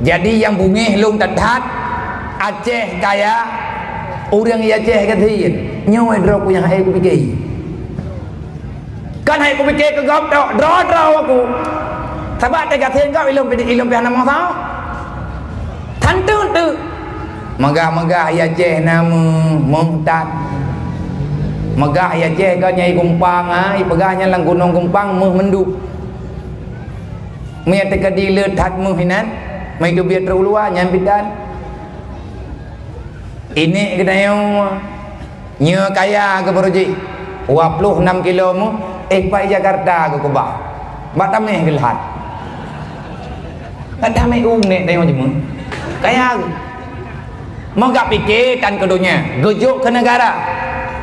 Jadi yang bungih lung tadat Aceh kaya orang Aceh katiin nyawa draw ku yang hai ku fikir kan hai ku fikir ke gop draw aku sebab te katiin kau ilmu pian nama tau tantu tu megah Aceh nama mengtat megah Aceh kau nyai gumpang ai pegahnya lang gunung gumpang mendup mai te kadi letat hinan mai tu biar teruluan nyampitan ini kita yang nya kaya ke Baruji 26 kilo mu pai Jakarta ke Kubah batameh gelhat batameh nek tengok jemu kaya mau gak pikir tan kedunya gejuk ke negara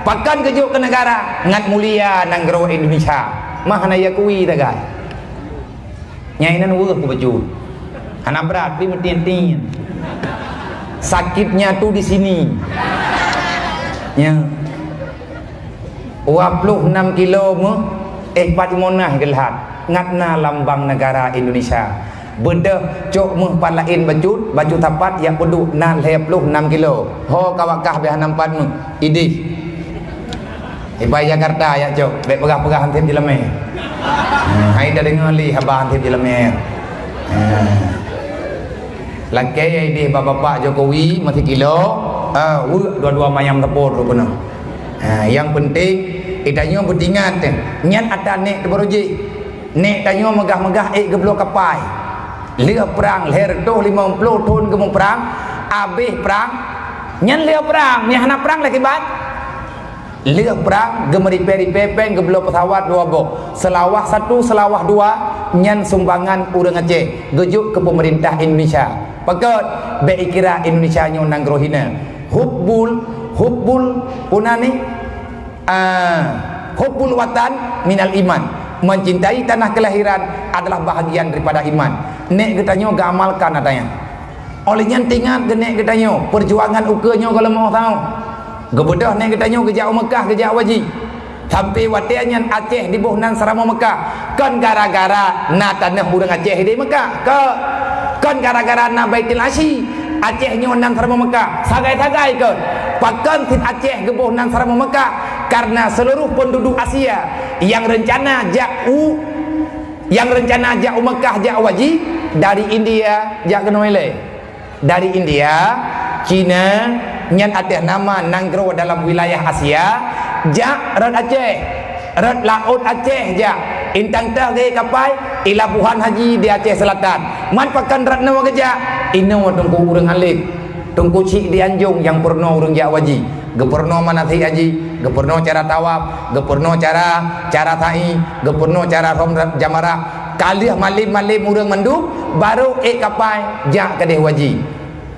pakan gejuk ke negara ngat mulia nang gero Indonesia mahana ya kui tagai nyai nan weuh ku baju anak berat di metin sakitnya tuh di sini ya 26 kilo mu patimonah gelhat ngatna lambang negara Indonesia bedah cok mu palain baju tapat yang peduk na 26 kilo ho kawakah be nampan mu idih ibai Jakarta ya cok be pegah-pegah hantip dileme hai dah dengar li habang hantip dileme Lakai dia bapak Jokowi mati kilo, dua-dua mayam tepur tu benar. Yang penting itanya berdingat, nyat ada nek ke Baruji, nek tanya megah-megah geblok kapai, lia perang leher tu 50 tahun kamu perang, habis perang, nyan lia perang, nyahana perang lagi bat, lia perang gemeri peng geblok pesawat dua bok, selawah satu selawah dua, nyan sumbangan urang Aceh, gejuk ke pemerintah Indonesia. Pakat beikira Indonesia nyo nang grohina hubbul punani hubbul watan minal iman mencintai tanah kelahiran adalah bahagian daripada iman nek getanyo gamalkan adanya olehnya tingat nek getanyo perjuangan ukenyo kalau mau tahu gebedah nek getanyo gejak Mekah gejak waji sampai watiannya Aceh di bohnan saramo Mekah kan gara-gara na tanah urang Aceh di Mekah kan gara-gara na Baitul Asy Aceh nyo nan saramo Mekah sagai-sagai ke pakan tin Aceh gebuh nan saramo Mekah karena seluruh penduduk Asia yang rencana jak Mekah jak waji dari India jak kenoile dari India Cina nyan ada nama nanggro dalam wilayah Asia jak rat Aceh rat laut Aceh jak intang tah ge kapai ilabuhan haji di Aceh Selatan man pakan rat nawa geja ino tungku urang alik tungku cik di Anjung yang purno urang jak waji gepurno manati haji gepurno cara tawaf gepurno cara sa'i gepurno cara rom jamarah kalih malim urang mandu baru kapai jak kadeh waji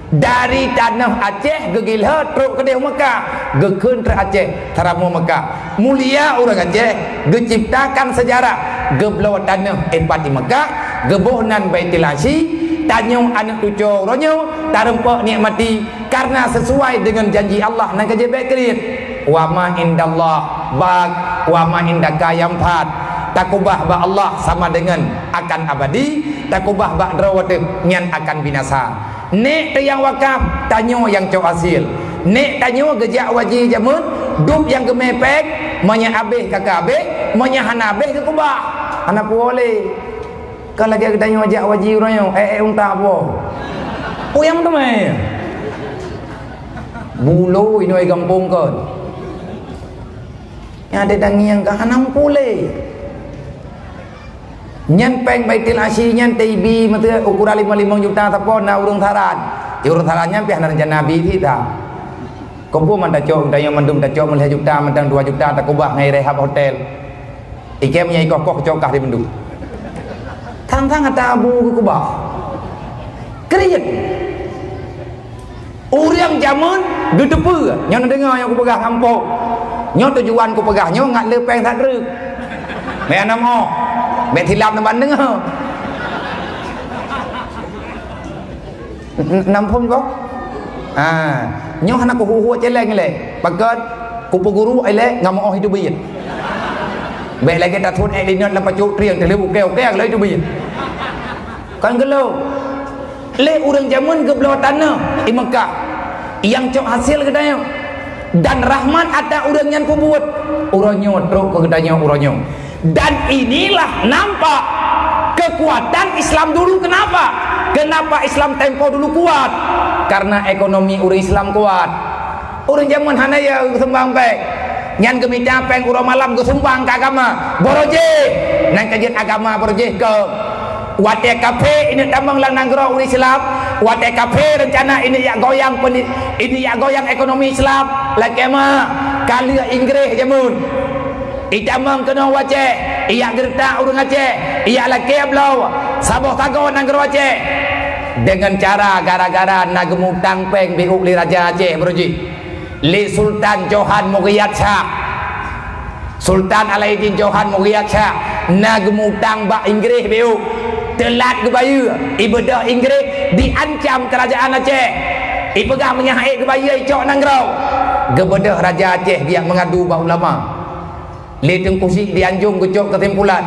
dari tanah Aceh gegilha truk kedeh Mekah gekeun ter Aceh taramu Mekah mulia orang Aceh geciptakan sejarah geblo tanah empati Mekah gebohnan Baitul Asy tanyung anak cucu ronyo tarempa nikmati karena sesuai dengan janji Allah nang kejebek kerit wa ma indallah bag wa ma indaka yamfat takubah ba Allah sama dengan akan abadi takubah ba drawate nyan akan binasa nek yang wakaf tanyo yang cok hasil nek tanyo gejak waji jamun dup yang gemepek manya abeh kakak abeh manya hanabeh ke kubah anak boleh kalau lagi tanyo ajak waji uranyo unta apa yang tu meh bulu ini ai kampung kan yang ada dangi yang kahanam pule nyan peng Baitul Asy nyan TIB mate ukuran 55 juta tapo na urung tharan di urung tharannya pian rencana nabi kita kompo man ta cok dayo mandum ta cok 1 juta mentang 2 juta tak kubah ngai rehab hotel ike menyai kokoh cokah di mendung tang-tang ata abu ke kubah kriet urang jamun gedepe nyon dengar yang ku pegah kampung nyon tujuan ku pegah nyon ngat lepeng tak rek me anamo me tilap na ban dengar nampun kok nyo hana ku hu celeng le pakat ku peguru ele ngamo hidup biet be lagi ta thun dinot la pacu triang te le bu keo le tu biet kan gelo Le orang zaman ke belah tanah di Mekah yang cok hasil katanya, dan rahmat ada orang yang kubuat orangnya teruk ke katanya orangnya. Dan inilah nampak kekuatan Islam dulu. Kenapa Islam tempo dulu kuat? Karena ekonomi orang Islam kuat. Orang zaman hanaya sembang baik nyan gemita peng urang malam ke sumbang ke agama boroje nang kajian agama boroje ke wate kafe ini tambang lang nanggro uri Islam wate kafe rencana ini ya goyang ini ya goyang ekonomi Islam lagi mah kali Inggris jamun itamang kena wace iya gerta urang Aceh iya lagi blau saboh tago nanggro Aceh dengan cara gara-gara nagemutang peng biuk li raja Aceh boroje li Sultan Johan Mughiyat Shah Sultan Alauddin Johan Mughiyat Shah nagemutang bak Inggris biu telat gebaya ibadah Inggris diancam kerajaan Aceh ipegang menyahik gebaya icok nangrau gebedah raja Aceh dia mengadu bak ulama li tengkusik dianjung gecok kesimpulan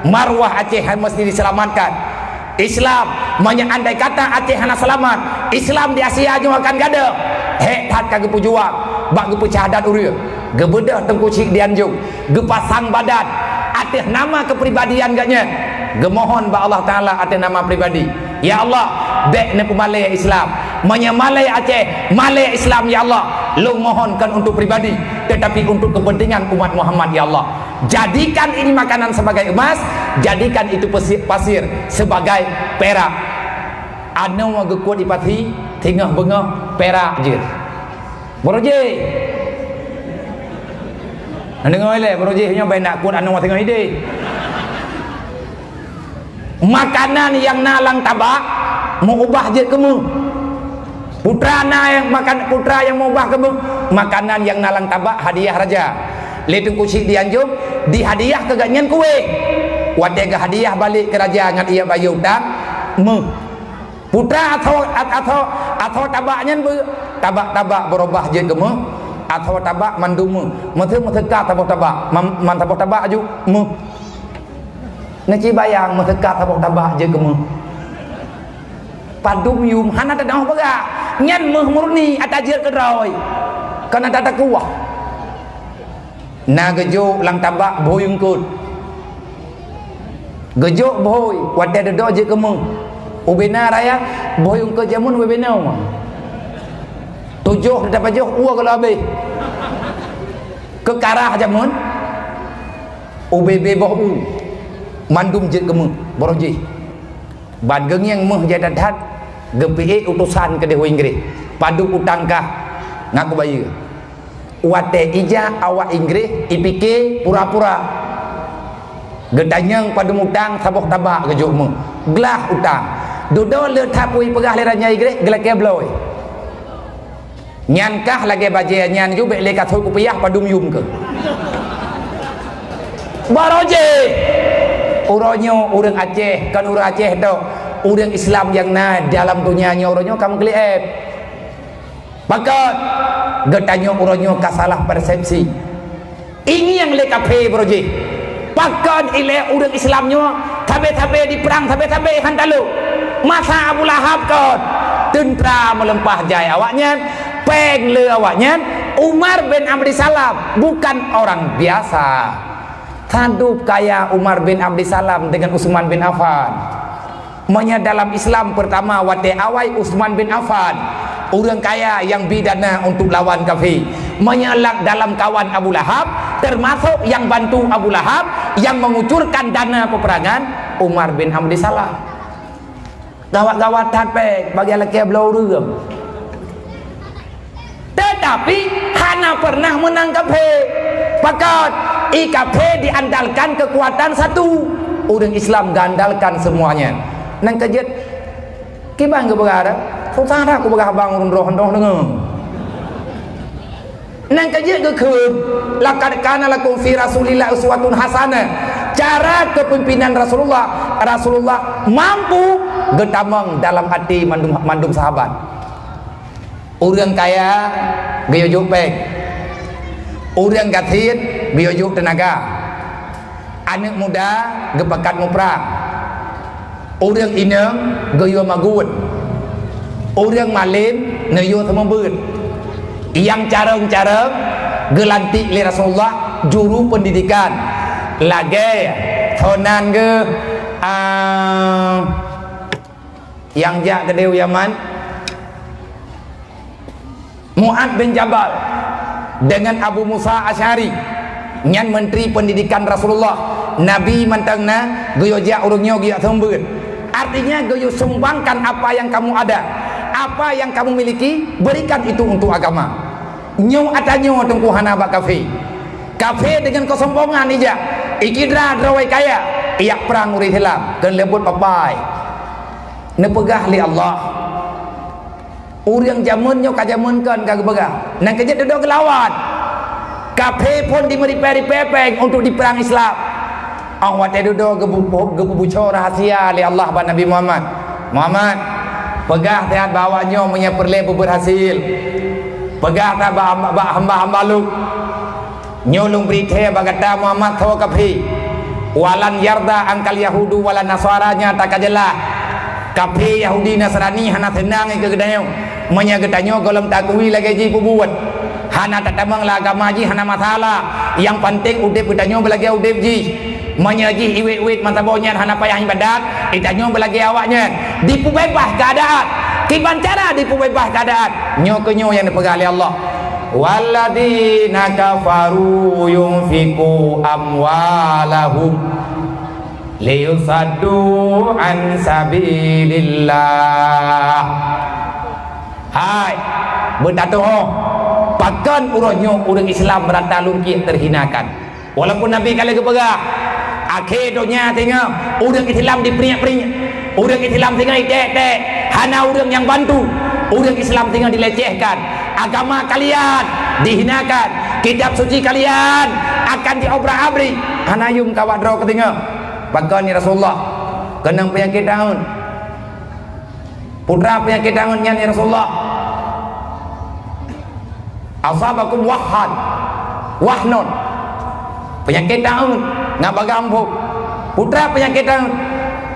marwah Aceh mesti diselamatkan. Islam andai kata Aceh hana selamat Islam di Asia juga akan gada hat kagak pujuang bak ge pecahadat uria gebedah tengkusik dianjung gepasang badan atas nama kepribadian gaknya gemohon ba Allah Taala atas nama pribadi ya Allah dek ne pemalai Islam malai Aceh malai Islam ya Allah lu mohonkan untuk pribadi tetapi untuk kepentingan umat Muhammad ya Allah jadikan ini makanan sebagai emas jadikan itu pasir sebagai perak anu ge kuat dipati tingah bengah perak je boroje dengar le boroje nya bae nak kuat anu tengah ide makanan yang nalang tabak mau ubah je kemu putra yang makan putra yang mau ubah kemu makanan yang nalang tabak hadiah raja letung kusik dianjung dihadiah ke ganyan kue wadega hadiah balik ke raja ngat ia bayu utang putra atau tabaknya tabak berubah je kemu atau tabak mandumu metheka tabak man tabak aju ngaci bayang metheka tabak je kemu padum yum hana tadah baga nyan murni atajir kedroi kana tata kuah na gejo lang tabak boyung kut gejo boy wate dedo je kemu ubena raya boyung ke jamun ubena tujuh dapat juh uang kalau habis ke karah jamun UBB bohu mandum je kemu boroji ban geng yang meh jadat hat gepi utusan ke dewa Inggris padu utangkah ngaku bayi wate ija awak Inggris ipike pura-pura gedanyang padu utang saboh tabak gejuk mu gelah utang dodo le tapui pegah leranya Inggris gelak kebloi nyankah lagi baje nyan ju bek le kathoi kupiah padum yum ke baroje uronyo urang Aceh kan urang Aceh tu urang Islam yang na dalam dunianya uronyo kamu kliep pakat getanyo uronyo kasalah persepsi ini yang le kape baroje pakat ile urang Islamnya tabe-tabe di perang tabe-tabe hantalu masa Abu Lahab kot tentera melempah jaya awaknya peng le awaknya Umar bin Abdi Salam bukan orang biasa tadup kaya Umar bin Abdi Salam dengan Utsman bin Affan menya dalam Islam pertama wate awai Utsman bin Affan orang kaya yang bidana untuk lawan kafir menyalak dalam kawan Abu Lahab termasuk yang bantu Abu Lahab yang mengucurkan dana peperangan Umar bin Abdi Salam gawat-gawat tapek bagi laki belau rem tetapi hana pernah menang kafir pakat IKP diandalkan kekuatan satu orang Islam gandalkan semuanya nang kajet kibang ke berada susah aku berah bang urun roh dengar nang kajet ke khum laqad kana lakum fi rasulillah uswatun hasanah cara kepimpinan Rasulullah mampu getamang dalam hati mandum sahabat orang kaya gaya jupek orang gatit biojuk tenaga anak muda gebakat muprang orang inang gaya magut orang malim neyo temembun yang cara-cara gelantik li Rasulullah juru pendidikan lagi thonan ke yang jak kedeu Yaman Mu'ad bin Jabal dengan Abu Musa Asy'ari nyan menteri pendidikan Rasulullah Nabi mantangna goyo jak urungnya goyo tembun artinya goyo sumbangkan apa yang kamu ada, apa yang kamu miliki, berikan itu untuk agama. Nyu atanyo tungku hana ba kafe dengan kesombongan ija ikidra drawai kaya iyak perang uri hilam dan lebut papai nepegah li Allah urang jamunnya kajamunkan kagak begah nang kerja duduk lawan kafe pun dimeri pepeng untuk di perang Islam awak duduk gebubuco rahasia li Allah ba Nabi Muhammad pegah tehat bawanya punya perle berhasil pegah tak hamba-hamba lu nyolong berita bagata Muhammad thaw kafe walan yarda angkal yahudu walan nasaranya tak kajelah kafe Yahudi Nasrani hana tenang ke gedanyo menya gedanyo golem takui lagi ji bubuat hana tak tamang lah agama ji hana masalah yang penting udip gedanyo belagi udip ji menya ji iwit-iwit mantabonya hana payah ibadat itanyo belagi awaknya dipu bebas keadaan kiban cara dipu bebas keadaan nyo kenyo yang dipegang oleh Allah walladzina kafaru yunfiqu amwalahum liyusaddu an sabilillah hai bertato pakan uronyo urang Islam merata lungkit terhinakan walaupun Nabi kali kepegah akhir dunia tengok urang Islam diperingat-peringat urang Islam tengok itek-itek hana urang yang bantu urang Islam tengok dilecehkan agama kalian dihinakan kitab suci kalian akan diobrak-abrik hanayum kawat draw ketinggal bahkan ni Rasulullah kenang penyakit daun putra penyakit daunnya ni Rasulullah asabakum wahnon penyakit daun ngabagampu putra penyakit daun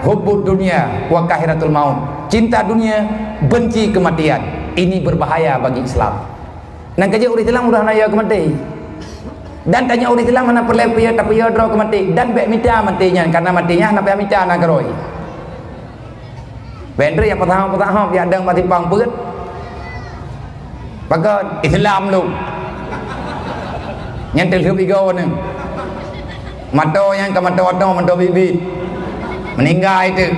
hubbud dunia wa kahiratul maut cinta dunia benci kematian ini berbahaya bagi Islam nang kerja urang Islam udah naya kemati dan tanya urang Islam mana perlepia tapi ya draw kemati dan bek minta matinya karena matinya nak minta nak geroi bender yang pertama dia ada mati pang put baga Islam lu yang terhiup igo ni mato yang mato bibit meninggal itu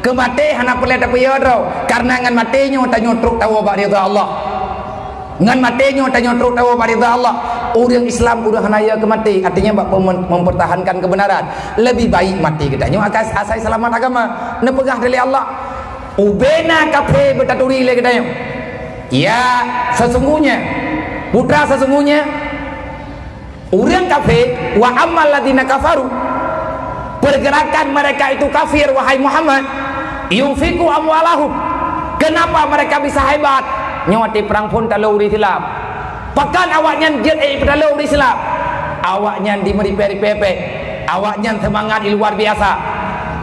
kemati hana perle tapi ya draw karena ngan matinya tanya truk tahu ba ridha Allah ngan matinya tanya truk tahu ba ridha Allah orang Islam udah hanaya kemati artinya bak mempertahankan kebenaran lebih baik mati kita nyo asai selamat agama nepegah dari Allah ubena kafe betaturi le kita ya sesungguhnya putra sesungguhnya orang kafe wa amal ladina kafaru pergerakan mereka itu kafir wahai Muhammad yunfiqu amwalahum kenapa mereka bisa hebat nyawati perang pun talau uri Islam pakan awaknya jet talau uri Islam awaknya dimeri peri-pepe awaknya semangat luar biasa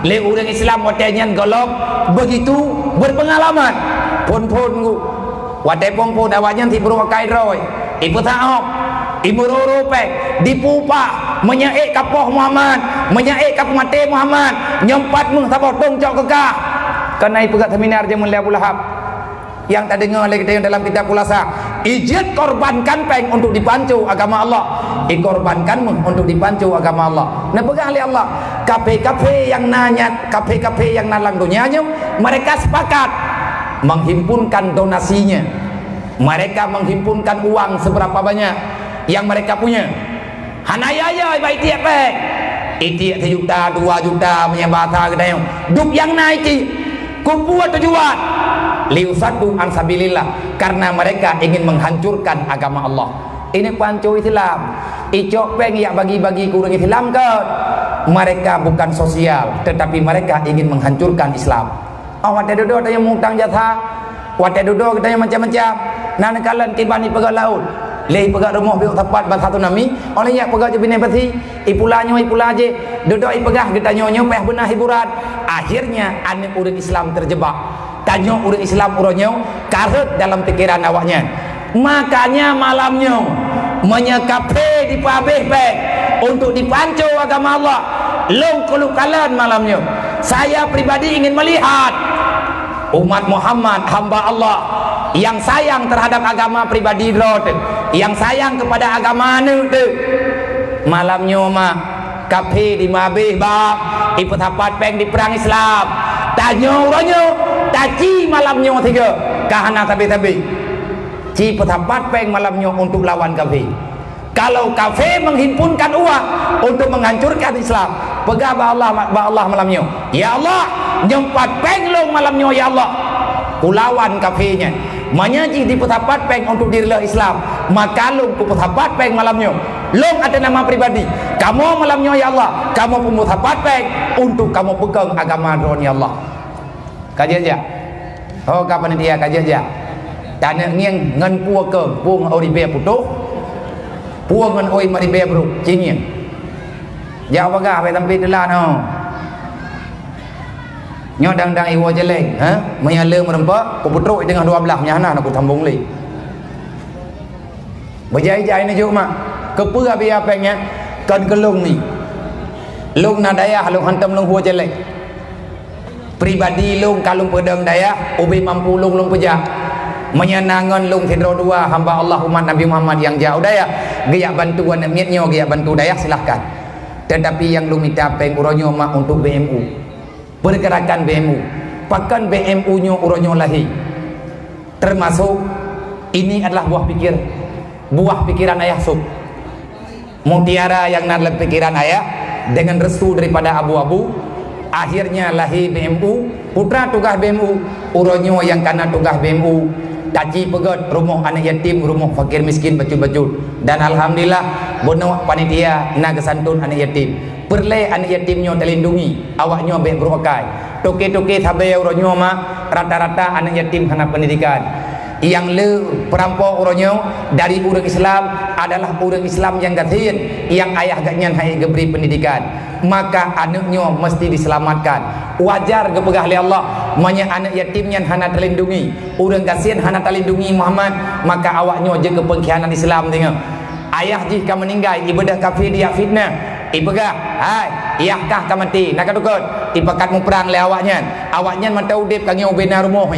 le orang Islam watenya golok begitu berpengalaman pun ku watai pun awaknya ti berwakai roy ibu taok ibu roropek dipupa menyaik kapoh Muhammad menyaik kapoh mati Muhammad nyempat mung sabot dong cok kekah karena ibu kat seminar jamun Abu Lahab yang tak dengar lagi kita yang dalam kitab Pulasa ijit korbankan peng untuk dipancu agama Allah ikorbankanmu untuk dipancu agama Allah nah pegang oleh Allah kafe-kafe yang nanya kafe-kafe yang nalang dunianya mereka sepakat menghimpunkan donasinya mereka menghimpunkan uang seberapa banyak yang mereka punya hanaya baik tiap peng itiak 1 juta 2 juta menyebata kedai duk yang naik kumpulan tujuan liusadu ansabilillah karena mereka ingin menghancurkan agama Allah ini pancu Islam icok peng yang bagi-bagi kurang Islam ke mereka bukan sosial tetapi mereka ingin menghancurkan Islam wadah duduk ada yang mutang jatah wadah duduk ada yang macam-macam nah nekalan kibani pegang laut leh pegang rumah biok tepat bahasa tu nami olehnya pegang je binai pasti ipulanya je duduk ipegah kita nyonyo peh benar hiburan akhirnya anak orang Islam terjebak tanya orang Islam uronyo karut dalam pikiran awaknya. Makanya malamnya menyekape di pabeh bek untuk dipancu agama Allah. Long kelukalan malamnya. Saya pribadi ingin melihat umat Muhammad hamba Allah yang sayang terhadap agama pribadi rot, yang sayang kepada agama tu. Malamnya mah kafe di mabeh bab ikut hapat peng di perang Islam. Tanya orangnya, taci malamnya tiga kahana tabi-tabi. Ci petapat peng malamnya untuk lawan kafe. Kalau kafe menghimpunkan uang untuk menghancurkan Islam, pegah ba Allah malamnya. Ya Allah, nyempat peng long malamnya ya Allah. Kulawan kafenya. Menyaji di petapat peng untuk dirilah Islam. Maka long ku petapat peng malamnya. Long ada nama pribadi. Kamu malamnya ya Allah, kamu pemutapat peng untuk kamu pegang agama ron ya Allah. Kaji aja. Oh kapan dia kaji aja. Tanah nghiêng ngân pua cơm pua ngân ôi bè phụ tốt pua ngân ôi mà đi bè brụ chi nghiêng giao ba gà phải làm việc là nó nhau đang yêu cho lên hả mấy nhà lương mà đừng có cũng phụ trội dengan 12 nhà nào nó cũng thầm bông lì bây giờ chạy nó chú mà cứ bữa bây giờ nhá cần cái lông này lông nào đấy à lông hành tâm lông hua cho lên pribadi lông kalau pedang daya ubi mampu lông peja menyenangan lung hidro dua hamba Allah umat Nabi Muhammad yang jauh daya gaya bantuan niatnya gaya bantu daya silahkan. Tetapi yang lu minta peng uronyo mak untuk BMU pergerakan BMU pakan BMU nya uronyo lahi termasuk ini adalah buah pikiran ayah sub mutiara yang dalam pikiran ayah dengan restu daripada abu-abu akhirnya lahi BMU putra tugas BMU uronyo yang karena tugas BMU taji pegot rumah anak yatim, rumah fakir miskin baju-baju dan alhamdulillah bono panitia na kesantun anak yatim perle anak yatimnya terlindungi awaknya baik berokai toke-toke thabe uronyo ma rata-rata anak yatim hana pendidikan yang le perampok uronyo dari orang Islam adalah orang Islam yang gatin yang ayah gaknya hai geberi pendidikan maka anaknya mesti diselamatkan wajar kepegah oleh Allah manya anak yatimnya hana terlindungi orang kasihan hana terlindungi Muhammad maka awaknya jaga pengkhianat Islam tengok ayah jika meninggal ibadah kafir dia fitnah ibegah hai iyahkah ka mati nak kadukut ipakat mu perang le awaknya mantau udip kang yo bena rumah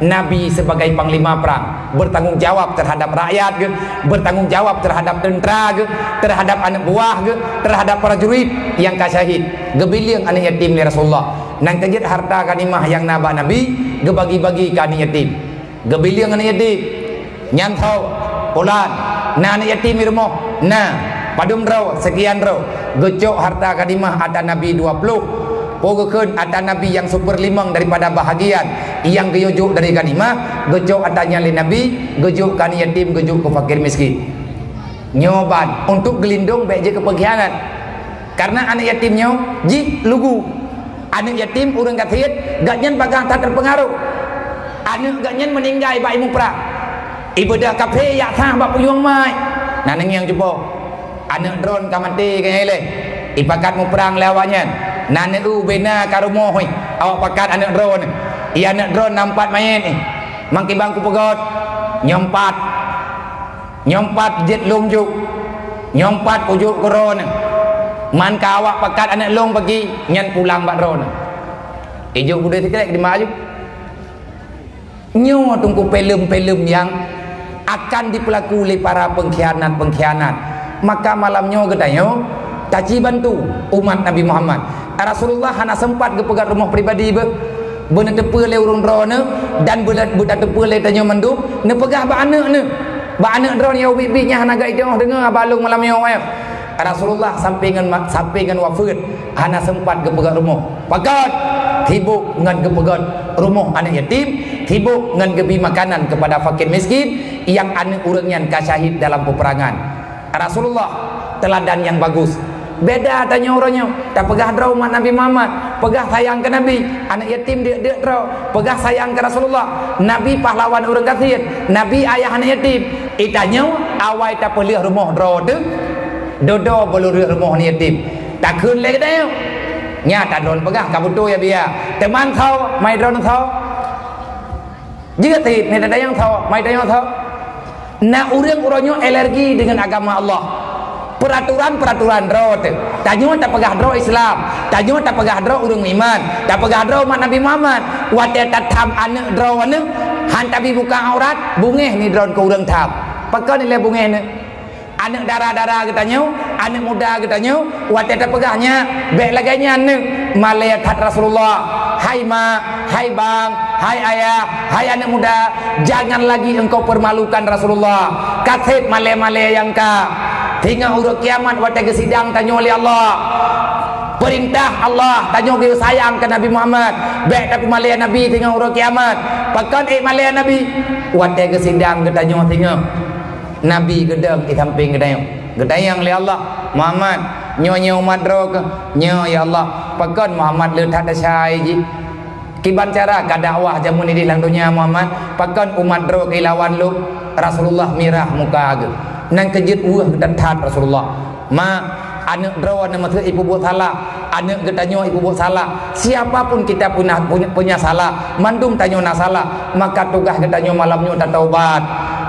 Nabi sebagai panglima perang bertanggung jawab terhadap rakyat ke, bertanggung jawab terhadap tentera ke, terhadap anak buah ke, terhadap prajurit yang kasyahid gebiliang anak yatim li Rasulullah nang kejit harta kanimah yang naba Nabi gebagi-bagi ka anak yatim gebiliang anak yatim nyantau pulan na anak yatim di rumah na padum raw sekian raw gecok harta kanimah ada Nabi 20 pokoknya ada Nabi yang super limang daripada bahagian yang gejuk dari ganimah gejuk adanya oleh Nabi gejuk kan yatim gejuk ke fakir miskin nyoban untuk gelindung baik je ke pengkhianat karena anak yatimnya ji lugu anak yatim orang kafir gaknyan bagang tak terpengaruh anak gaknyan meninggal baik mu perang ibadah kafir yak tah bak puyung mai nah nang yang cuba anak drone kamante kaya le ipakat mu perang lawanya nane bena karumo hoi awak pakat anak drone iya anak drone nampat main mangki bangku pegot nyompat jet lungjuk nyompat ujuk koron man ka awak pakat anak long pagi nyan pulang bak drone ijuk budaya tikelek di maju nyo tunggu film-film yang akan dipelaku oleh para pengkhianat maka malamnya gedanyo taci bantu umat Nabi Muhammad Rasulullah hana sempat ke pegat rumah pribadi benar tepe le urung drone dan budak tepe le tanya mandu ne pegah ba anak drone ya bibinya hana gai tengok dengar balung malam yo Rasulullah sampingan wafat hana sempat ke pegat rumah pakat tibuk ngan ke pegat rumah anak yatim tibuk ngan gebi makanan kepada fakir miskin yang anak urangnya kasyahid dalam peperangan Rasulullah teladan yang bagus beda tanya orangnya tak pegah draw umat Nabi Muhammad pegah sayang ke Nabi anak yatim dia draw pegah sayang ke Rasulullah Nabi pahlawan orang kafir Nabi ayah anak yatim itanya awai tak pelih rumah draw tu dodo belur rumah anak yatim tak kun lagi dah nya tak don pegah kabutu ya biar teman kau mai drone kau Jika tidak ada yang tahu, mai ada yang tahu. Nah orang-orangnya alergi dengan agama Allah. Peraturan-peraturan draw tu. Tanya tak pegah draw Islam, tanya tak pegah draw urang iman, tak pegah draw umat Nabi Muhammad. Wate tatam anak draw anu, han tapi buka aurat, bungeh ni draw ke urang tam. Pakon ni le bungeh ni. Anak darah-darah katanya, anak muda katanya, wate tak pegahnya, bek laganya anu, malaya tat Rasulullah. Hai ma, hai bang, hai ayah, hai anak muda, jangan lagi engkau permalukan Rasulullah. Kaset male-male yang ka. Hingga urut kiamat waktu ke sidang tanya oleh Allah. Perintah Allah tanya ke sayang ke Nabi Muhammad. Baik tapi malaya Nabi hingga urut kiamat. Pakan malaya Nabi. Waktu ke sidang ke tanya hingga Nabi gedang di samping gedang. Gedang oleh Allah. Muhammad nyonya umat ke nyo ya Allah. Pakan Muhammad le tak ada syai ji. Kiban cara ka dakwah jamun di dalam dunia Muhammad. Pakan umat ke lawan lu Rasulullah mirah muka ke. Nang kejut uah kedat Rasulullah. Ma anak draw nama tu ibu buat salah, anak getanyo ibu buat salah. Siapapun kita punya salah, mandum tanyo nak salah, maka tugas getanyo malamnya tak taubat.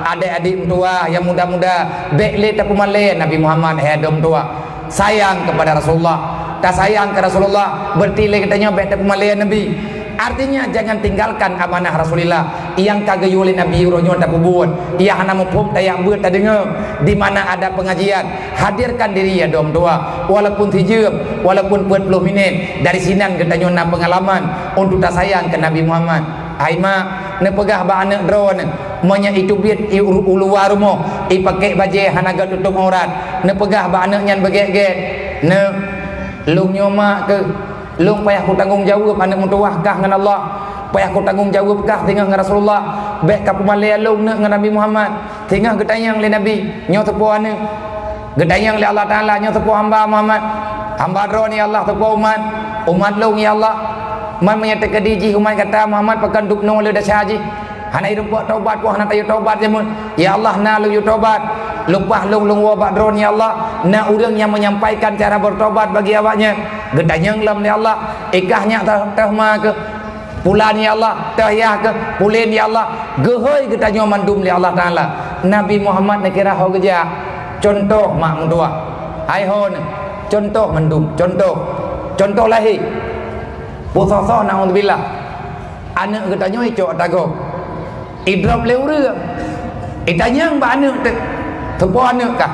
Adik-adik tua yang muda-muda, bekle tak pemale Nabi Muhammad hedom tua. Sayang kepada Rasulullah, tak sayang ke Rasulullah, berarti le getanyo bek tak pemale Nabi. Artinya jangan tinggalkan amanah Rasulullah yang kagak oleh Nabi uronyo tak buat. Ia hana mupum tayak buat tak dengar. Di mana ada pengajian, hadirkan diri ya dom tua. Walaupun 7, walaupun 40 minit dari sinan kita nyona pengalaman untuk tak sayang ke Nabi Muhammad. Ai ma ne pegah ba anak drone monya itu biat uluar rumah i pakai baje hanaga tutup aurat. Ne pegah ba anak nyan begek-gek. Ne lung nyoma ke lung payah aku tanggung jawab anak mutuah kah dengan Allah, payah aku tanggung jawab kah dengan Rasulullah, baik kapu malaya lung dengan Nabi Muhammad, tinggal gedayang le Nabi nyo tepo ane gedayang le Allah Taala nyo tepo hamba Muhammad, hamba dro ni Allah tepo umat lung ya Allah man menyata kediji umat kata Muhammad pakan dukno le dasaji hana hidup buat taubat ku hana tayu taubat jemun ya Allah na lu taubat lupa lung wa badron ya Allah na urang yang menyampaikan cara bertobat bagi awaknya gedanyang lam ya Allah ikahnya tah ma ke pulan ya Allah tah ya ke pulen ya Allah gehoi gedanyo mandum ya Allah Taala Nabi Muhammad nak kira ho geja contoh mak mundua hai hon contoh mandum contoh lahi pusoso naudzubillah anak gedanyo icok tago idrap leure itanyang ba anak tepo anak kah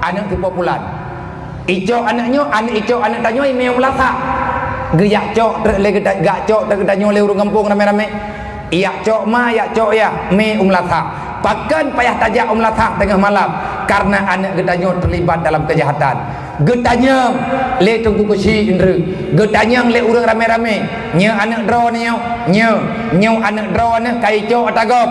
anak tepo pulan icok anaknya anak icok anak tanyo imeu melata geyak cok le gak cok te tanyo le urang kampung rame-rame iya cok ma ya cok ya me umlata pakan payah tajak umlata tengah malam karena anak getanyo terlibat dalam kejahatan getanya le tunggu kusi indra getanya le urang rame-rame nya anak draw ni nyo anak draw ni kai cok atagop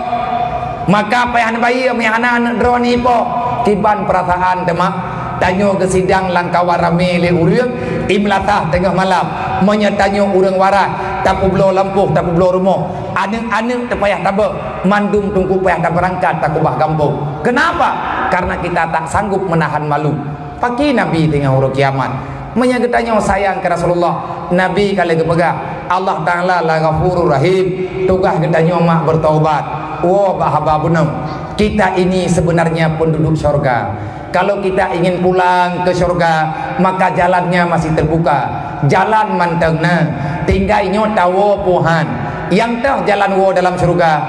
maka payah bayi me anak draw ni po tiban perasaan temak tanyo ke sidang langkawa rame le urang imlatah tengah malam menyatanyo urang waras tapu blo lampuh tapu blo rumah anak-anak terpayah tabe mandum tunggu payah tak berangkat tak kubah kampung kenapa karena kita tak sanggup menahan malu pagi Nabi tengah huruf kiamat menyagetanyo sayang ke Rasulullah Nabi kali kepegang Allah Ta'ala la ghafurur rahim tugas getanyo mak bertaubat wa bahababunam kita ini sebenarnya penduduk syurga. Kalau kita ingin pulang ke syurga maka jalannya masih terbuka jalan mantengna tinggal inyo tawo Tuhan yang tah jalan wo dalam syurga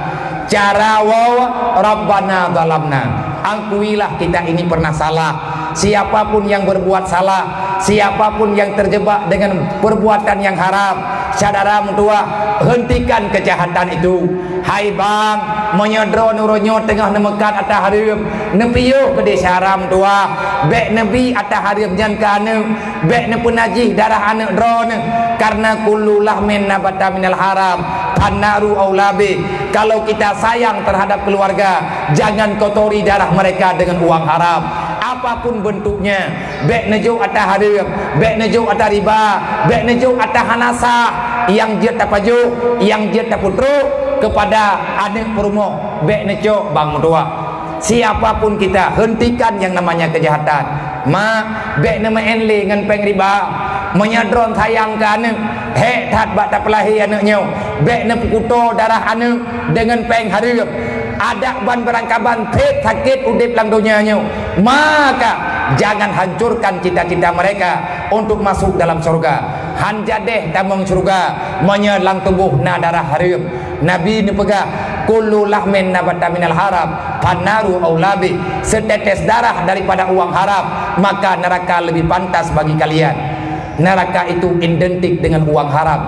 cara wo Rabbana zalamna akuilah kita ini pernah salah siapapun yang berbuat salah siapapun yang terjebak dengan perbuatan yang haram saudara mutua hentikan kejahatan itu hai bang menyodro nuronyo tengah nemekat atas harim nepiyo ke desa haram tua bek nabi atas harim jangan kanu bek ne penajih darah anak drone karena kullu lahmin nabata minal haram annaru aulabi kalau kita sayang terhadap keluarga jangan kotori darah mereka dengan uang haram apapun bentuknya bek nejuk atas harim bek nejuk atas riba bek nejuk atas hanasah yang dia tak paju yang dia tak putru kepada anak perumo bek nejuk bang mutua siapapun kita hentikan yang namanya kejahatan ma bek nama enli ngan peng riba menyadron sayang ke anak hek tat bak tak pelahi anaknya bek ne pukuto darah anak dengan peng harum ada ban berangkaban pek sakit udip lang dunianya, maka jangan hancurkan cita-cita mereka untuk masuk dalam surga. Han jadeh damang surga menyelang tubuh na darah harum. Nabi ni pegah kullu lahmin nabata minal haram panaru aulabi, setetes darah daripada uang haram maka neraka lebih pantas bagi kalian. Neraka itu identik dengan uang haram,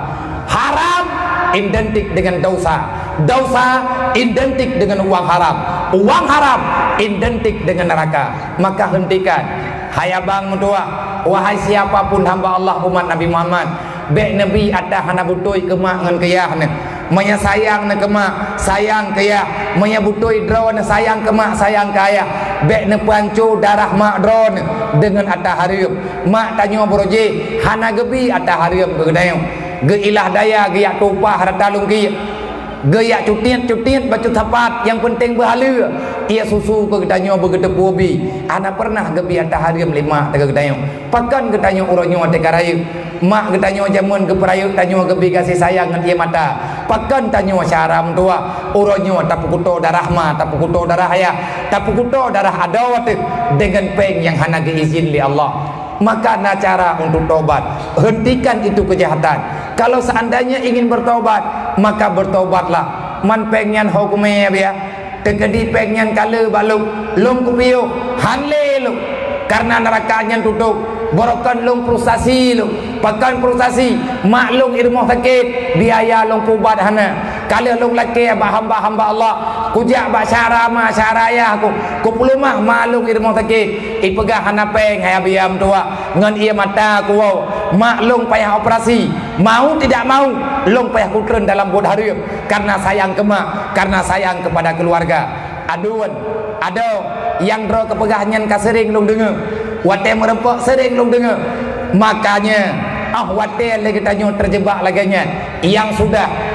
haram identik dengan dosa, dosa identik dengan uang haram identik dengan neraka. Maka hentikan, hai abang mentua, wahai siapapun hamba Allah umat Nabi Muhammad, bek Nabi ada hana butoi kemak ngan keyah ne, manya sayang ne kemak sayang keyah, manya butoi drone sayang kemak sayang kaya, bek ne pancu darah mak drone dengan ada harum. Mak tanyo boroje hana gebi ada harum ke gedayong ge ilah daya ge yak tupah ratalung ki ge yak cutiet baca tapat, yang penting berhala ia susu ke gedanyo bergedepu bi ana pernah gebi ada harum lima te gedanyo pakan gedanyo uronyo te karayu mak gedanyo jamun ke perayu tanyo gebi kasih sayang ngan ia mata pakan tanyo syaram tua uronyo tapukuto darah ma tapukuto darah ayah tapukuto darah adawat dengan peng yang hana ge izin li Allah. Maka ada cara untuk tobat, hentikan itu kejahatan. Kalau seandainya ingin bertobat, maka bertobatlah. Man pengen hukumnya biar tegedi pengen kala baluk long kupiu hanle lu karena nerakanya tutup borokan long frustasi lu pakan frustasi maklum irmoh sakit biaya long pubat hana kala long laki hamba Allah kujak ba syara ma syaraya ku pulumah maklum irmoh sakit ipegah hana peng hai abiam tua ngan ia mata ku maklum payah operasi mau tidak mau long payah kutren dalam buat harum karena sayang kemak, karena sayang kepada keluarga. Aduan ada yang dro kepegahnya kasering long dengar wate merempok sering long dengar, makanya wate lagi tanyo terjebak laganya yang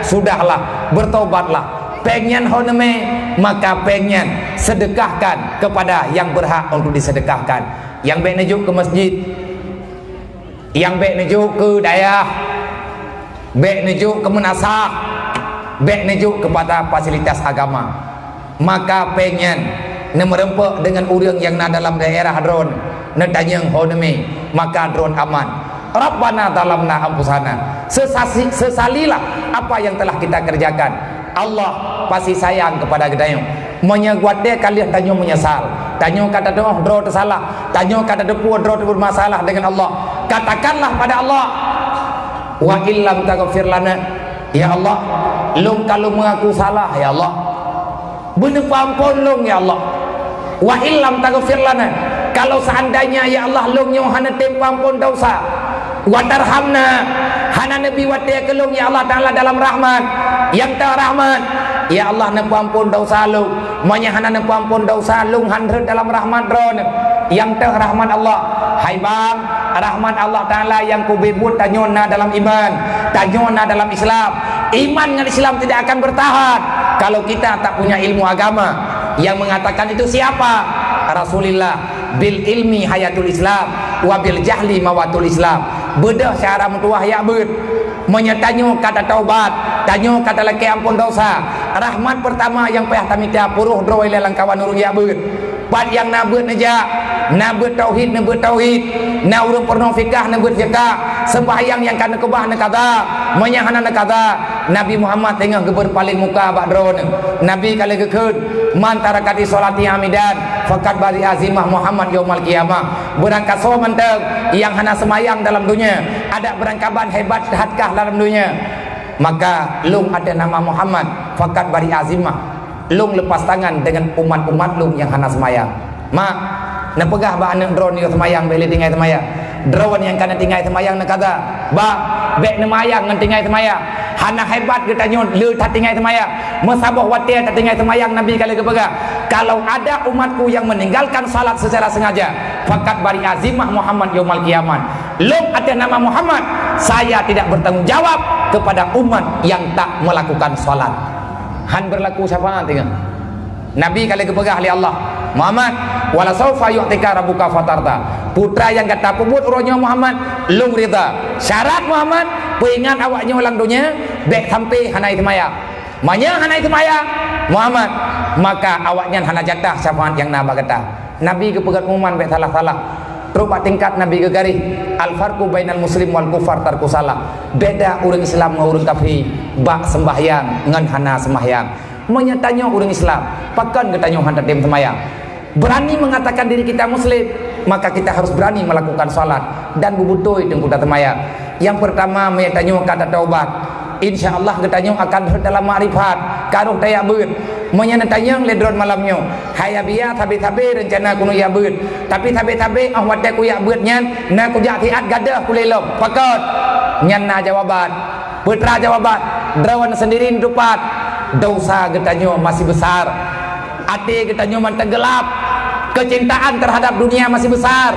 sudahlah bertobatlah. Pengen honeme maka pengen sedekahkan kepada yang berhak untuk disedekahkan. Yang baik nejuk ke masjid, yang baik nejuk ke dayah, baik nejuk ke menasah, baik nejuk kepada fasilitas agama. Maka pengen merempek dengan orang yang na dalam daerah drone netanyang honeme maka drone aman. Rabbana dalamna ampusana, sesalilah apa yang telah kita kerjakan. Allah pasti sayang kepada gedayong menyegwate kalian tanyo menyesal tanyo kata doa dro tersalah tanyo kata depu dro bermasalah dengan Allah, katakanlah pada Allah wa illam taghfir lana ya Allah long kalau mengaku salah ya Allah bener ampun long ya Allah wa illam taghfir lana kalau seandainya ya Allah long nyo hana ampun dosa wa tarhamna hana nabi wa kelong ya Allah taala dalam rahmat yang terrahmat ya Allah nempu ampun dosa lu manya hana nempu ampun dosa lu handret dalam rahmat ron yang terrahmat Allah. Hai bang, rahmat Allah taala yang kubebut tanyona dalam iman, tanyona dalam Islam. Iman dengan Islam tidak akan bertahan kalau kita tak punya ilmu agama. Yang mengatakan itu siapa? Rasulullah. Bil ilmi hayatul Islam wa bil jahli mawatul Islam. Bedah syara mentuah ya bed menyetanyo kata taubat tanyo kata laki ampun dosa. Rahmat pertama yang payah tamita puruh droi lelang kawan urung ya bed pad yang nabut neja nabut tauhid na urung pornofikah nabut fikah sembahyang yang kana kebah na kata menyahana na kata Nabi Muhammad tengah geber paling muka bak drone Nabi kali gekeun man tarakati salati hamidan fakat bari azimah Muhammad yaumal qiyamah. Berangkat so menteng yang hana semayang dalam dunia ada berangkaban hebat hatkah dalam dunia maka lung ada nama Muhammad fakat bari azimah lung lepas tangan dengan umat-umat lung yang hana semayang. Mak na pegah ba anak drone yo semayang beli tinggai semayang drone yang kana tinggai semayang na kata ba bek na mayang ngan tinggai semayang hana hebat kita nyon le ta tinggai semayang mesabah watia ta tinggai semayang Nabi kali kepegah kalau ada umatku yang meninggalkan salat secara sengaja fakat bari azimah Muhammad yaumal qiyamah lung ada nama Muhammad saya tidak bertanggung jawab kepada umat yang tak melakukan salat. Han berlaku syafaat tengah Nabi kali kepegah oleh Allah Muhammad wala saufa yu'tika rabbuka fatarta putra yang kata pebut urangnya Muhammad lung rida syarat Muhammad peingat awaknya ulang dunia bek sampai hanai temaya manya hanai temaya Muhammad maka awaknya hana jatah syafaat yang Nabi kata Nabi kepegat umuman bek salah-salah terubah tingkat Nabi gegari al-farqu bainal muslim wal kufar tarku salah beda orang Islam dengan orang kafir bak sembahyang ngan hana sembahyang menyatanya orang Islam pakan ketanya hana tim sembahyang berani mengatakan diri kita muslim maka kita harus berani melakukan salat dan bubutoi dengan kuda sembahyang yang pertama menyatanya kata taubat insyaallah ketanya akan dalam makrifat karuh tayak beut menyatanya ledron malamnya hayabia tabe-tabe rencana kuno ya beut tapi tabe-tabe ahwat ku ya beutnya na ku jak tiat gadah ku lelom pakot nyanna jawaban putra jawaban drawan sendiri dupat dosa getanya masih besar ati getanya manteng gelap kecintaan terhadap dunia masih besar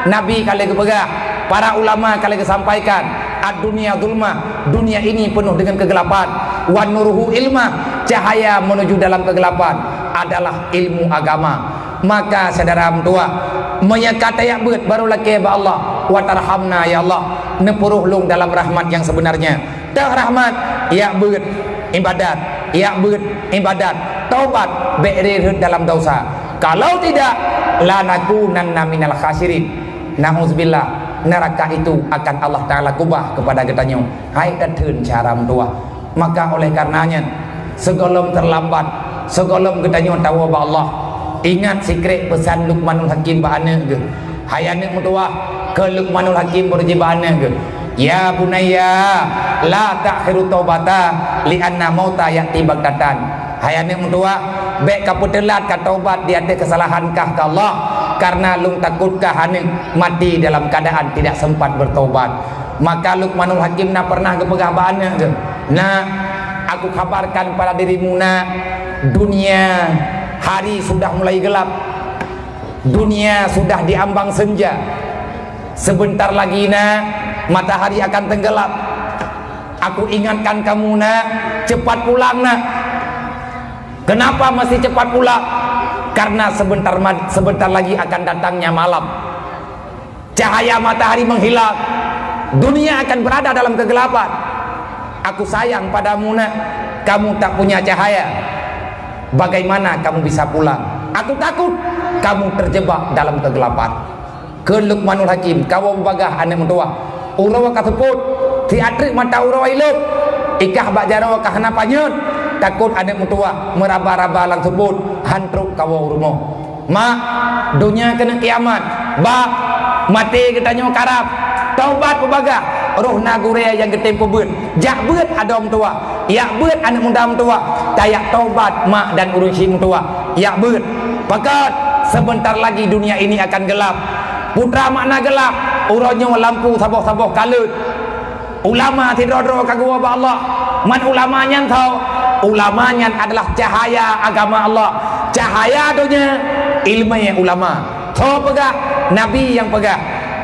Nabi kali kepegah para ulama kali kesampaikan ad-dunia zulma dunia ini penuh dengan kegelapan wan nuruhu ilma cahaya menuju dalam kegelapan adalah ilmu agama maka saudara tua menyekata ya beut baru laki ba Allah wa tarhamna ya Allah nepuruh lung dalam rahmat yang sebenarnya dah rahmat ya beut ibadat ya beut ibadat taubat be'rir dalam dosa kalau tidak la nakunanna minal khasirin na'udzubillah neraka itu akan Allah Ta'ala kubah kepada getanya hai datun cara tua maka oleh karenanya segolom terlambat segolom getanya tahu ba Allah ingat sikret pesan Luqmanul Hakim ba anak ke hai anak tua ke Luqmanul Hakim berjiba anak ke ya bunayya la ta'khiru taubata li anna mauta ya'ti baghtatan hai anak tua baik kapu telat ka taubat dia ada kesalahan kah ke Allah karena lung takutkah haning mati dalam keadaan tidak sempat bertobat maka Luqmanul Hakim na pernah kepegah baana ke nah aku kabarkan pada dirimu na dunia hari sudah mulai gelap dunia sudah diambang senja sebentar lagi na matahari akan tenggelam aku ingatkan kamu na cepat pulang na kenapa masih cepat pulang karena sebentar lagi akan datangnya malam cahaya matahari menghilang dunia akan berada dalam kegelapan aku sayang padamu nak kamu tak punya cahaya bagaimana kamu bisa pulang aku takut kamu terjebak dalam kegelapan ke Luqmanul Hakim kau bagah anak mentua urawa kaseput tiatrik mata urawa iluk ikah bak jarawa kahana panyut takut anak mentua meraba-raba lang sebut hantruk kawau rumah mak dunia kena kiamat bak mati ketanya karab taubat pebagah roh nagurea yang getem pebut jak beut ada orang tua yak beut anak muda orang tua tayak taubat mak dan urun si tua yak beut pakat sebentar lagi dunia ini akan gelap putra makna gelap urangnya lampu saboh-saboh kalut ulama tidrodro kagua ba Allah man ulamanya tahu ulamanya adalah cahaya agama Allah cahaya dunia ilmu ulama so pegah nabi yang pegah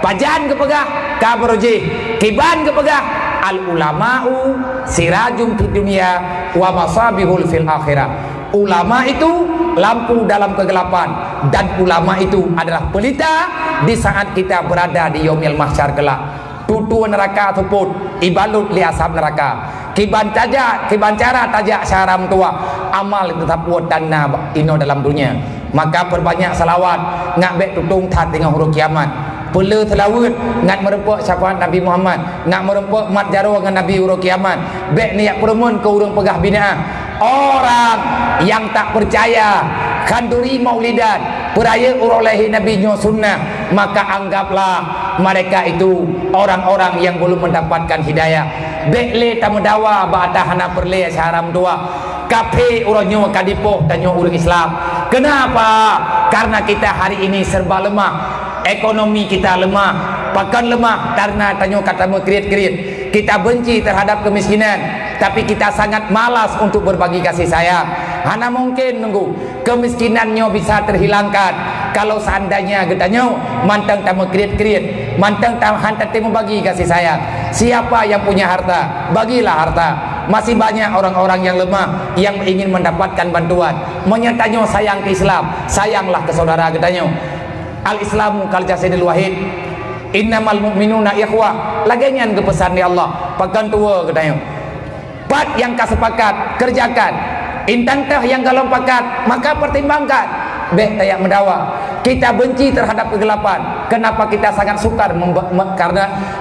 pajan ke pegah kabroji kiban ke pegah al ulama'u sirajum fid dunia wa masabihul fil akhirah ulama itu lampu dalam kegelapan dan ulama itu adalah pelita di saat kita berada di yaumil mahsyar kelak tutu neraka tuput ibalut li ashab neraka kiban cara tajak syaram tua amal tetap buat dana ino dalam dunia maka perbanyak salawat ngak bek tutung tat dengan huruf kiamat pula selawat ngat merempuk syafaat Nabi Muhammad ngat merempuk mat jaro dengan Nabi huruf kiamat bek niat peremun ke urang pegah binaah orang yang tak percaya kanduri maulidan peraya urolehi Nabi nya sunnah maka anggaplah mereka itu orang-orang yang belum mendapatkan hidayah bekle tamudawa ba'da hana perle syaram tua kafe uronyo kadipoh tanyo urang Islam kenapa karena kita hari ini serba lemah ekonomi kita lemah pakan lemah karena tanyo kata kriat-kriat kita benci terhadap kemiskinan tapi kita sangat malas untuk berbagi kasih sayang hana mungkin nunggu kemiskinannya bisa terhilangkan kalau seandainya getanyo mantang tamu kriat-kriat mantang tamu hantar temu bagi kasih sayang siapa yang punya harta bagilah harta masih banyak orang-orang yang lemah yang ingin mendapatkan bantuan menyertanya sayang ke Islam sayanglah ke saudara getanyo Al-Islamu kal jasadil wahid. Innamal mu'minuna ikhwah. Lagian ke pesan di Allah. Pakan tua katanya. Pat yang kau sepakat kerjakan. Intan teh yang kalau pakat maka pertimbangkan. Bek tayak mendawa. Kita benci terhadap kegelapan. Kenapa kita sangat sukar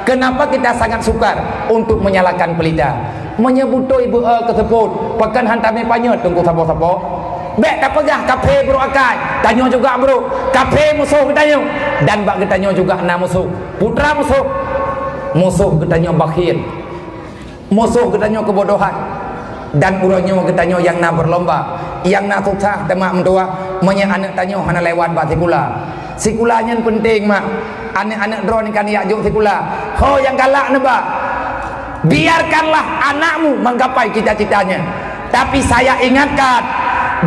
kenapa kita sangat sukar untuk menyalakan pelita. Menyebuto ibu kesebut. Pakan hantame panyut tunggu sapo-sapo. Bek tak pegah kafe bro akai. Tanya juga bro. Kafe musuh katanya. Dan bak katanya juga na musuh. Putra musuh. Musuh katanya bakhil. Musuh katanya kebodohan. Dan urangnya katanya yang na berlomba. Yang na susah temak mentua. Menya anak tanya hana lewat bak sikula. Sikulanya penting mak. Anak-anak drone kan yakjuk sikula. Ho yang galak nebak. Biarkanlah anakmu menggapai cita-citanya. Tapi saya ingatkan,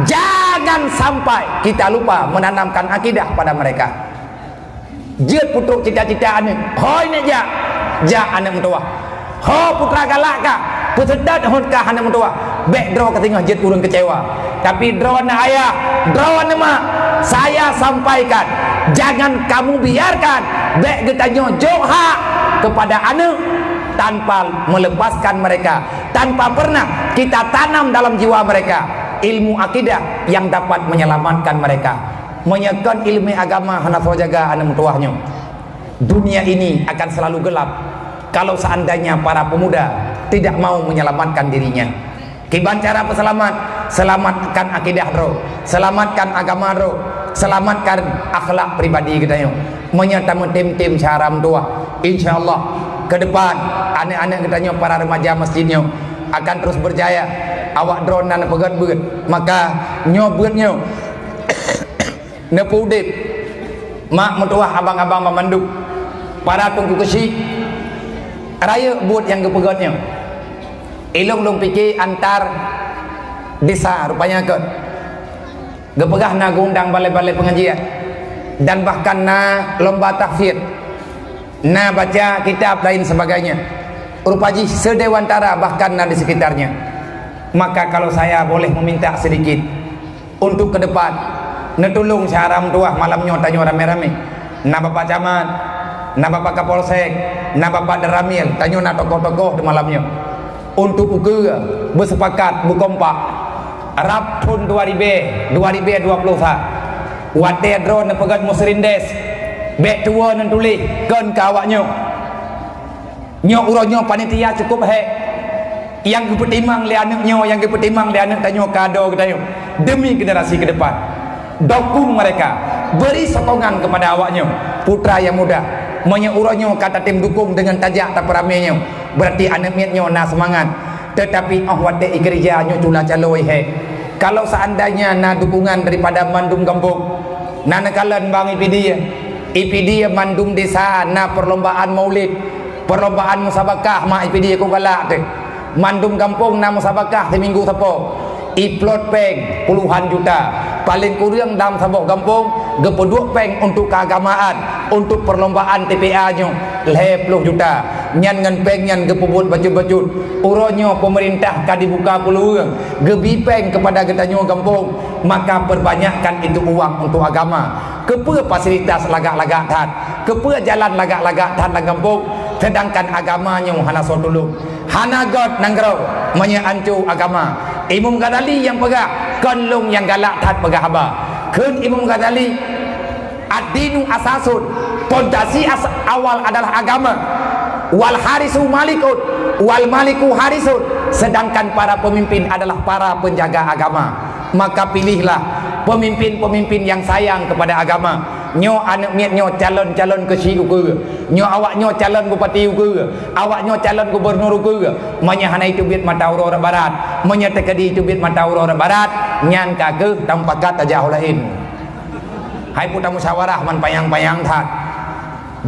jangan sampai kita lupa menanamkan akidah pada mereka. Jid putuk cita-cita ni. Ho ini ja anak mentua. Ho putra galak kah? Pesedat hon kah anak mentua. Bek draw katanya jid urang kecewa. Tapi draw na ayah, draw na mak. Saya sampaikan, jangan kamu biarkan bek katanya johak kepada anak tanpa melepaskan mereka, tanpa pernah kita tanam dalam jiwa mereka ilmu akidah yang dapat menyelamatkan mereka. Menyekan ilmu agama hendak jaga anak mutuahnya. Dunia ini akan selalu gelap kalau seandainya para pemuda tidak mau menyelamatkan dirinya. Kiban cara peselamat, selamatkan akidah roh, selamatkan agama roh, selamatkan akhlak pribadi kita yo. Menyatakan tim-tim cara mentua. Insyaallah ke depan anak-anak katanya para remaja masjidnya akan terus berjaya. Awak drone dan pegat-pegat maka nyobutnya nepudip mak mentua abang-abang memanduk para tunggu kesi raya buat yang kepegatnya ilung pikir antar desa rupanya ke gepegah na gundang balai-balai pengajian dan bahkan na lomba tafsir na baca kitab lain sebagainya rupaji sedewantara bahkan na di sekitarnya. Maka kalau saya boleh meminta sedikit untuk ke depan netulung syaram tuah malamnya tanya rame-rame na bapak camat na bapak kapolsek na bapak deramil tanya na tokoh-tokoh di malamnya untuk uke bersepakat berkompak rap tahun 2020 wate drone pegat musrindes bek tua nan tulis kan kawaknya nyok uronyo panitia cukup yang kepetimang li anaknya yang kepetimang li anak tanya kado katanya demi generasi ke depan dokung mereka beri sokongan kepada awaknya putra yang muda menyeuronyo kata tim dukung dengan tajak tak peramainya berarti anak miatnya na semangat tetapi wate ikerjanya cula caloi kalau seandainya na dukungan daripada mandum kampung na nakalan bang IPD mandum desa na perlombaan maulid perlombaan musabakah ma IPD ko galak tu mandum kampung na musabakah seminggu sapo iplot peng puluhan juta paling kurang dalam sabok kampung gepeduk peng untuk keagamaan untuk perlombaan TPA nya 10 juta nyan ngan peng nyan gepebut baju-baju uronyo pemerintah ka dibuka peluang gebi peng kepada getanyo kampung maka perbanyakkan itu uang untuk agama kepe fasilitas lagak-lagak tan kepe jalan lagak-lagak tan dalam kampung sedangkan agamanya hana sodulung hana god nanggro menya ancu agama Imam Ghazali yang pegah konlung yang galak tat pegah haba kun Imam Ghazali ad-dinu asasun pondasi awal adalah agama wal harisu malikun wal maliku harisun sedangkan para pemimpin adalah para penjaga agama maka pilihlah pemimpin-pemimpin yang sayang kepada agama nyo anak miat nyo calon-calon kesi uke nyo awak nyo calon bupati uke awak nyo calon gubernur uke menyahana itu biat mata aurora barat menyetekadi itu biat mata aurora barat nyan kage tanpa kata jauh lain hai putar musyawarah man payang-payang tak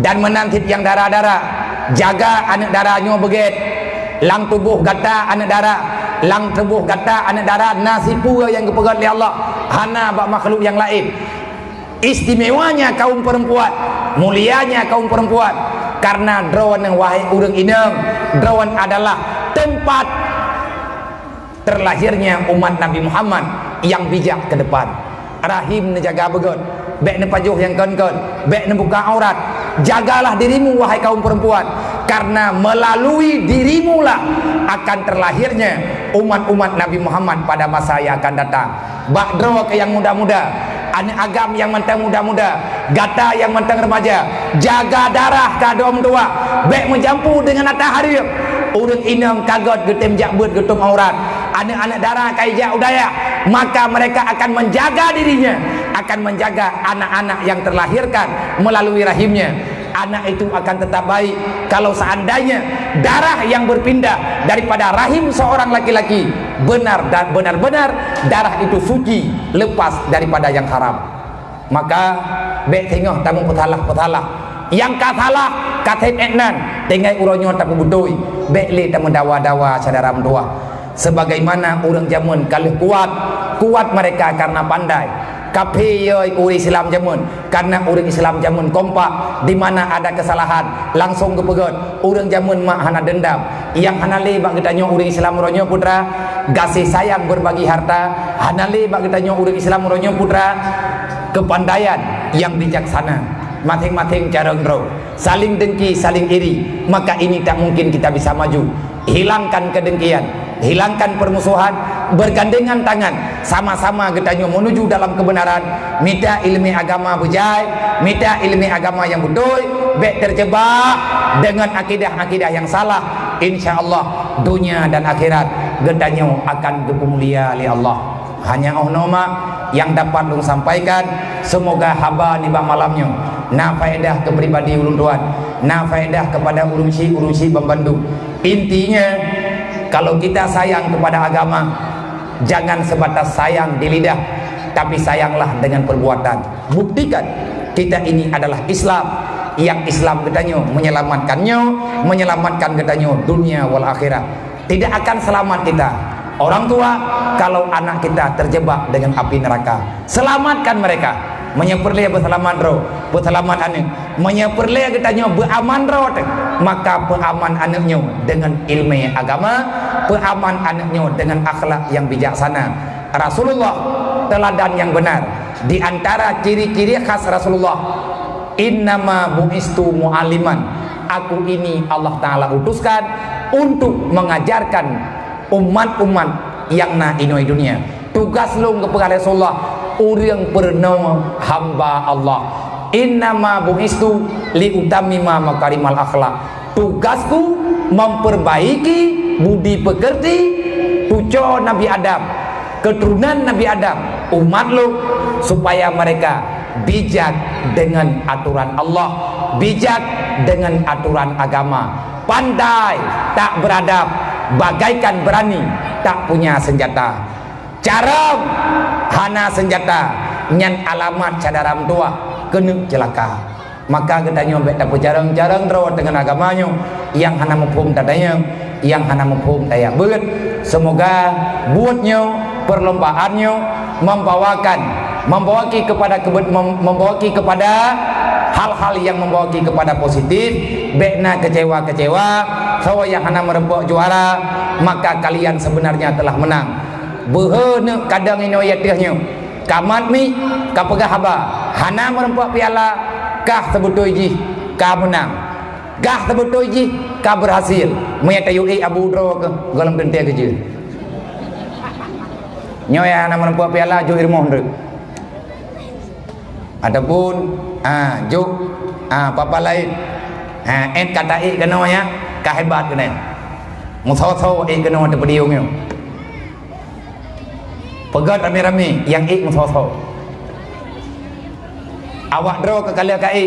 dan menantit yang darah-darah jaga anak darahnya beget lang tubuh gata anak darah lang tubuh gata anak darah nasipu yang kepegat oleh Allah hana bak makhluk yang lain istimewanya kaum perempuan mulianya kaum perempuan karena drawan yang wahai urang inang drawan adalah tempat terlahirnya umat Nabi Muhammad yang bijak ke depan rahim menjaga begot bek ne pajuh yang kon-kon, bek ne buka aurat. Jagalah dirimu wahai kaum perempuan, karena melalui dirimu lah akan terlahirnya umat-umat Nabi Muhammad pada masa yang akan datang. Bakdro ke yang muda-muda, anak agam yang mentang muda-muda, gata yang mentang remaja, jaga darah kadom tua, bek menjampu dengan atas hari. Urang inang kagot getem jakbut getum aurat, anak-anak darah kaijak udaya, maka mereka akan menjaga dirinya, akan menjaga anak-anak yang terlahirkan melalui rahimnya. Anak itu akan tetap baik kalau seandainya darah yang berpindah daripada rahim seorang laki-laki benar dan benar-benar darah itu suci, lepas daripada yang haram. Maka bek tengok tamu petalah yang katalah katet etnan tengai uronyo tak budoi bek le tamu dawa-dawa saudara mdua. Sebagaimana orang zaman kalau kuat mereka karena pandai. Kape yoi orang Islam zaman karena orang Islam zaman kompak, di mana ada kesalahan langsung kepegot. Orang zaman mak hana dendam, yang hana le bak kita nyo orang Islam ronyo putra kasih sayang berbagi harta, hana le bak kita nyo orang Islam ronyo putra kepandaian yang bijaksana. Masing-masing cara ngro, saling dengki, saling iri, maka ini tak mungkin kita bisa maju. Hilangkan kedengkian, hilangkan permusuhan, bergandengan tangan, sama-sama kita menuju dalam kebenaran. Minta ilmu agama bujai, minta ilmu agama yang betul, bek terjebak dengan akidah-akidah yang salah. InsyaAllah dunia dan akhirat gedanya akan kemulia oleh Allah. Hanya nama yang dapat ulun sampaikan. Semoga haba nibah malamnya na faedah ke pribadi ulun tuan, na faedah kepada urunsi pembantu. Intinya kalau kita sayang kepada agama, jangan sebatas sayang di lidah, tapi sayanglah dengan perbuatan. Buktikan kita ini adalah Islam, yang Islam katanya menyelamatkan katanya dunia wal akhirat. Tidak akan selamat kita orang tua kalau anak kita terjebak dengan api neraka. Selamatkan mereka, menyeperlih berselamat roh, berselamat anak, menyeperlih katanya beraman roh, maka peraman anaknya dengan ilmu agama, peraman anaknya dengan akhlak yang bijaksana. Rasulullah teladan yang benar. Di antara ciri-ciri khas Rasulullah, innama bu'istu mu'aliman, aku ini Allah Ta'ala utuskan untuk mengajarkan umat-umat yang na inoi dunia. Tugas lu kepada Rasulullah urang pernah hamba Allah. Innama bu'istu liutamima makarimal akhlak. Tugasku memperbaiki budi pekerti tuco Nabi Adam, keturunan Nabi Adam, umat lu, supaya mereka bijak dengan aturan Allah, bijak dengan aturan agama, pandai tak beradab, bagaikan berani tak punya senjata. Cara hana senjata nyan alamat cadaram tua kena celaka. Maka kita nyobek tak jarang-jarang terawat dengan agamanya, yang hana mufhum tadanya, yang hana mufhum daya beut. Semoga buatnya perlombaannya membawaki kepada hal-hal yang membawaki kepada positif. Bekna kecewa-kecewa sawa yang hana merempok juara, maka kalian sebenarnya telah menang. Behene kadang ino yatihnya kamat mi kapegah haba hana merempok piala kah sebetulnya kah menang, kah sebetulnya kah berhasil menyatakan abu dro ke golong kentia kerja nyoya nama merempok piala jo irmoh ndre ataupun jo papa lain kata kena ya kah hebat kena musaw-saw kena ada pediungnya pegat rame-rame yang musaw-saw awak draw ke kalian kai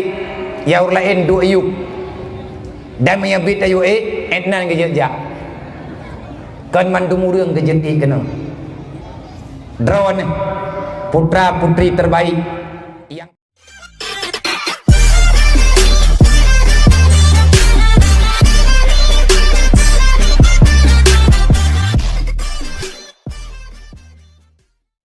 yang lain dua yuk dan menyebut ayu etnan kejejak kan mandumurung kejeti kena draw ni putra putri terbaik yang